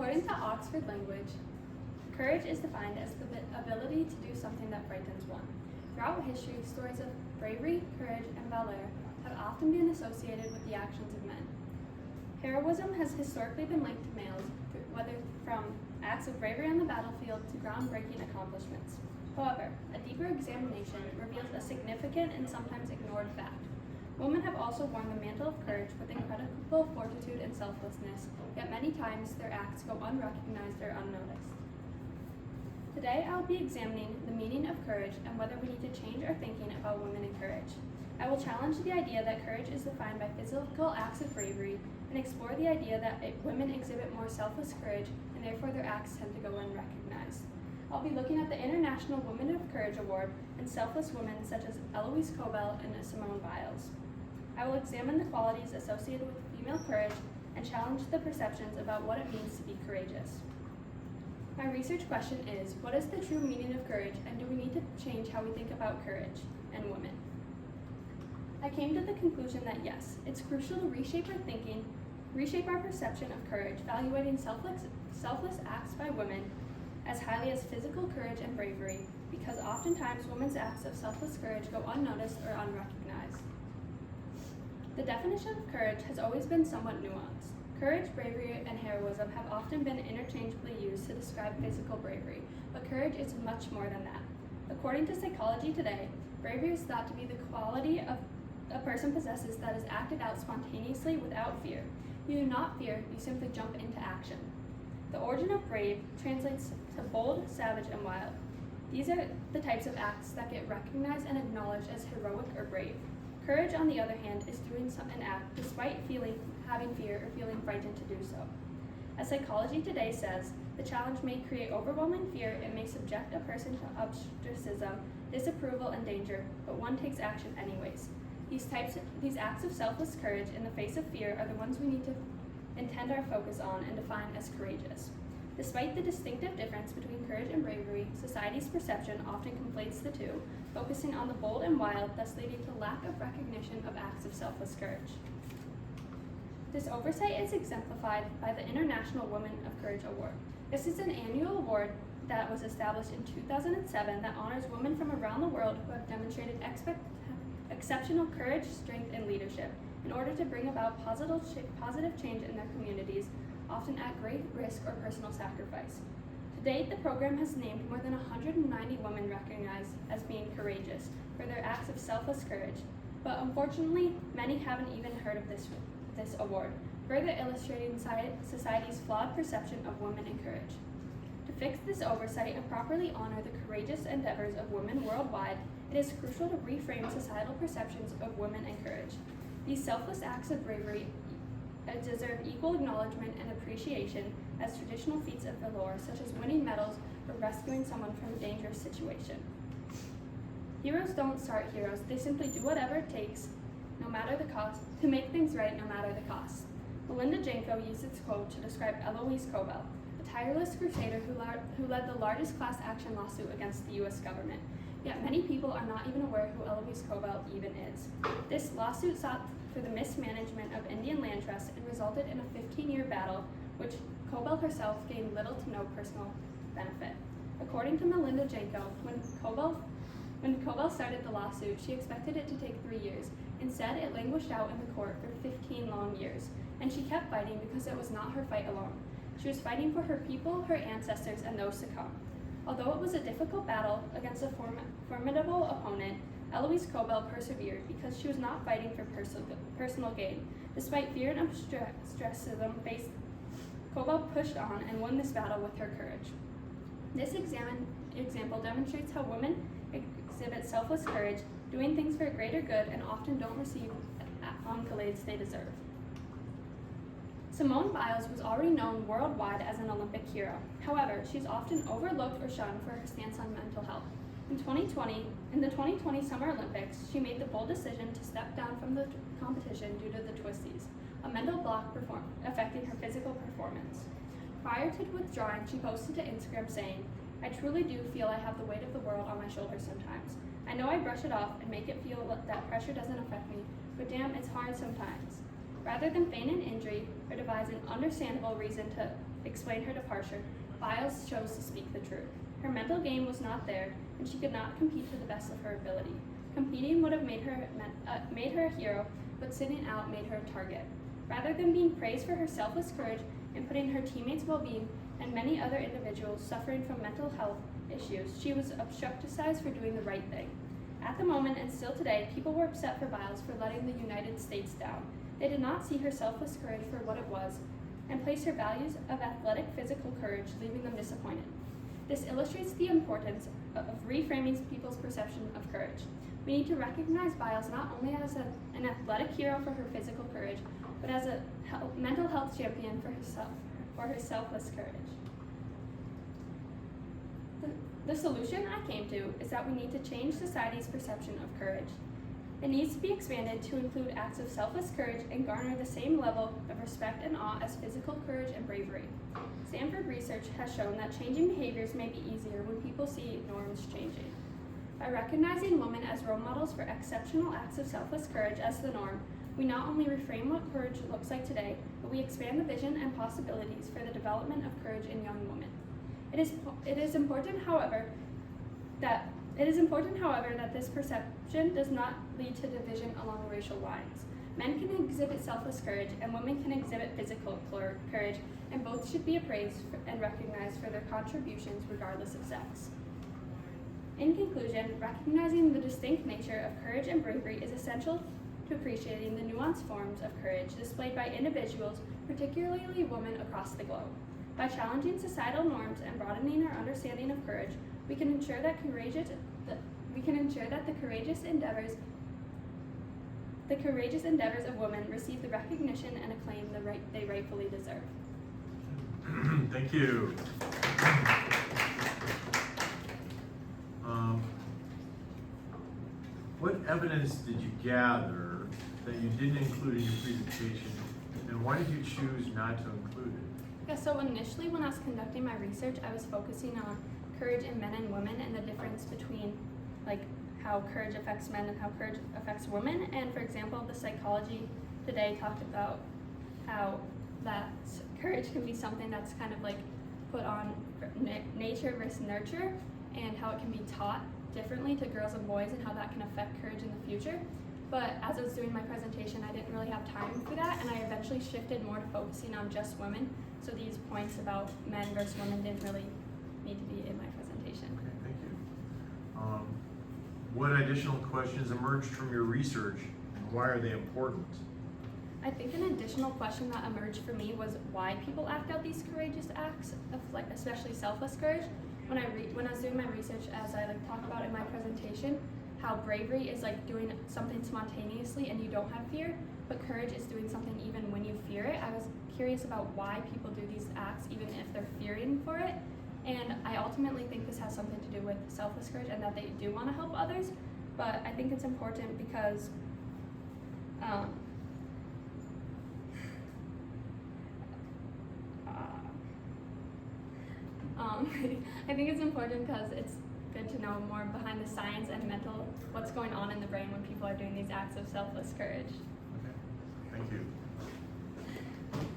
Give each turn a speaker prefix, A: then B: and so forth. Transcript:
A: According to Oxford Language, courage is defined as the ability to do something that frightens one. Throughout history, stories of bravery, courage, and valor have often been associated with the actions of men. Heroism has historically been linked to males, whether from acts of bravery on the battlefield to groundbreaking accomplishments. However, a deeper examination reveals a significant and sometimes ignored fact. Women have also worn the mantle of courage with incredible fortitude and selflessness, yet many times their acts go unrecognized or unnoticed. Today, I'll be examining the meaning of courage and whether we need to change our thinking about women and courage. I will challenge the idea that courage is defined by physical acts of bravery and explore the idea that women exhibit more selfless courage and therefore their acts tend to go unrecognized. I'll be looking at the International Women of Courage Award and selfless women such as Eloise Cobell and Simone Biles. I will examine the qualities associated with female courage and challenge the perceptions about what it means to be courageous. My research question is, what is the true meaning of courage, and do we need to change how we think about courage and women? I came to the conclusion that yes, it's crucial to reshape our thinking, reshape our perception of courage, evaluating selfless acts by women as highly as physical courage and bravery, because oftentimes women's acts of selfless courage go unnoticed or unrecognized. The definition of courage has always been somewhat nuanced. Courage, bravery, and heroism have often been interchangeably used to describe physical bravery, but courage is much more than that. According to Psychology Today, bravery is thought to be the quality of a person possesses that is acted out spontaneously without fear. You do not fear, you simply jump into action. The origin of brave translates to bold, savage, and wild. These are the types of acts that get recognized and acknowledged as heroic or brave. Courage, on the other hand, is doing an act despite having fear or feeling frightened to do so. As Psychology Today says, the challenge may create overwhelming fear and may subject a person to ostracism, disapproval, and danger, but one takes action anyways. These acts of selfless courage in the face of fear are the ones we need to intend our focus on and define as courageous. Despite the distinctive difference between courage and bravery, society's perception often conflates the two, focusing on the bold and wild, thus leading to lack of recognition of acts of selfless courage. This oversight is exemplified by the International Women of Courage Award. This is an annual award that was established in 2007 that honors women from around the world who have demonstrated exceptional courage, strength, and leadership in order to bring about positive change in their communities, often at great risk or personal sacrifice. To date, the program has named more than 190 women recognized as being courageous for their acts of selfless courage, but unfortunately, many haven't even heard of this award, further illustrating society's flawed perception of women and courage. To fix this oversight and properly honor the courageous endeavors of women worldwide, it is crucial to reframe societal perceptions of women and courage. These selfless acts of bravery deserve equal acknowledgement and appreciation as traditional feats of valor, such as winning medals or rescuing someone from a dangerous situation. Heroes don't start heroes, they simply do whatever it takes, no matter the cost, to make things right no matter the cost. Melinda Janko used this quote to describe Eloise Cobell, a tireless crusader who led the largest class action lawsuit against the U.S. government. Yet many people are not even aware who Eloise Cobell even is. This lawsuit sought for the mismanagement of Indian land trusts and resulted in a 15-year battle, which Cobell herself gained little to no personal benefit. According to Melinda Janko, when Cobell started the lawsuit, she expected it to take 3 years. Instead, it languished out in the court for 15 long years, and she kept fighting because it was not her fight alone. She was fighting for her people, her ancestors, and those to come. Although it was a difficult battle against a formidable opponent, Eloise Cobell persevered because she was not fighting for personal gain. Despite fear and ostracism faced, Cobell pushed on and won this battle with her courage. This example demonstrates how women exhibit selfless courage, doing things for a greater good, and often don't receive accolades they deserve. Simone Biles was already known worldwide as an Olympic hero. However, she's often overlooked or shunned for her stance on mental health. In the 2020 Summer Olympics, she made the bold decision to step down from the competition due to the twisties, a mental block affecting her physical performance. Prior to withdrawing, she posted to Instagram saying, "I truly do feel I have the weight of the world on my shoulders sometimes. I know I brush it off and make it feel that pressure doesn't affect me, but damn, it's hard sometimes." Rather than feign an injury or devise an understandable reason to explain her departure, Biles chose to speak the truth. Her mental game was not there, and she could not compete to the best of her ability. Competing would have made her a hero, but sitting out made her a target. Rather than being praised for her selfless courage and putting her teammates' well-being and many other individuals suffering from mental health issues, she was ostracized for doing the right thing. At the moment, and still today, people were upset for Biles for letting the United States down. They did not see her selfless courage for what it was, and placed her values of athletic physical courage, leaving them disappointed. This illustrates the importance of reframing people's perception of courage. We need to recognize Biles not only as an athletic hero for her physical courage, but as a mental health champion for her selfless courage. The solution I came to is that we need to change society's perception of courage. It needs to be expanded to include acts of selfless courage and garner the same level of respect and awe as physical courage and bravery. Stanford research has shown that changing behaviors may be easier when people see norms changing. By recognizing women as role models for exceptional acts of selfless courage as the norm, we not only reframe what courage looks like today, but we expand the vision and possibilities for the development of courage in young women. It is important, however, that this perception does not lead to division along racial lines. Men can exhibit selfless courage, and women can exhibit physical courage, and both should be appraised and recognized for their contributions regardless of sex. In conclusion, recognizing the distinct nature of courage and bravery is essential to appreciating the nuanced forms of courage displayed by individuals, particularly women across the globe. By challenging societal norms and broadening our understanding of courage, we can ensure that the courageous endeavors of women receive the recognition and acclaim they rightfully deserve.
B: Thank you. What evidence did you gather that you didn't include in your presentation, and why did you choose not to include it?
A: Yeah, so initially when I was conducting my research, I was focusing on courage in men and women and the difference between how courage affects men and how courage affects women. And for example, the Psychology Today talked about how that courage can be something that's kind of put on nature versus nurture, and how it can be taught differently to girls and boys and how that can affect courage in the future. But as I was doing my presentation, I didn't really have time for that, and I eventually shifted more to focusing on just women. So these points about men versus women didn't really need to be in my presentation.
B: Okay, thank you. What additional questions emerged from your research, and why are they important?
A: I think an additional question that emerged for me was why people act out these courageous acts of especially selfless courage. When I was doing my research, as I talk about in my presentation, how bravery is doing something spontaneously and you don't have fear, but courage is doing something even when you fear it. I was curious about why people do these acts even if they're fearing for it, and I ultimately think this has something to do with selfless courage and that they do want to help others. But I think it's important because I think it's important because it's good to know more behind the science and what's going on in the brain when people are doing these acts of selfless courage.
B: Okay, thank you.